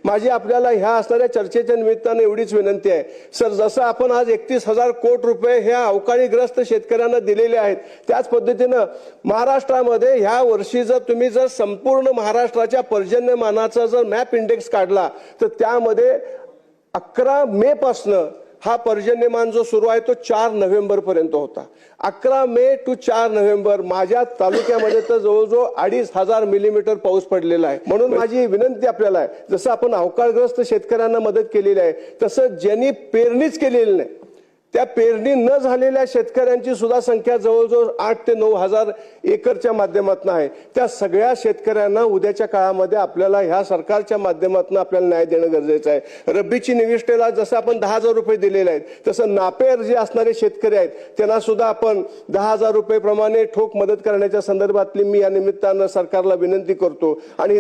माझी आपल्याला ह्या असणाऱ्या चर्चेच्या निमित्ताने एवढीच विनंती आहे सर, जसं आपण आज 31,000 कोटी रुपये ह्या अवकाळीग्रस्त शेतकऱ्यांना दिलेले आहेत, त्याच पद्धतीनं महाराष्ट्रामध्ये ह्या वर्षी तुम्ही जर संपूर्ण महाराष्ट्राच्या पर्जन्यमानाचा जर मॅप इंडेक्स काढला तर त्यामध्ये 11 मे पासून हा पर्जन्यमान जो सुरू आहे तो 4 नोव्हेंबर पर्यंत होता। 11 मे टू 4 नोव्हेंबर माझ्या तालुक्यामध्ये तर जवळजवळ 2,500 मिलीमीटर पाऊस पडलेला आहे। म्हणून माझी विनंती आपल्याला आहे, जसं आपण अवकाळग्रस्त शेतकऱ्यांना मदत केलेली आहे तसं ज्यांनी पेरणीच केलेली नाही त्या पेरणी न झालेल्या शेतकऱ्यांची सुद्धा संख्या जवळजवळ 8 ते 9 हजार एकरच्या माध्यमातून आहे। त्या सगळ्या शेतकऱ्यांना उद्याच्या काळामध्ये आपल्याला ह्या सरकारच्या माध्यमातून आपल्याला न्याय देणं गरजेचं आहे। रब्बीची निविष्ठेला जसं आपण 10,000 रुपये दिलेले आहेत तसं नापेर जे असणारे शेतकरी आहेत त्यांना सुद्धा आपण 10,000 रुपये प्रमाणे ठोक मदत करण्याच्या संदर्भातली मी या निमित्तानं सरकारला विनंती करतो। आणि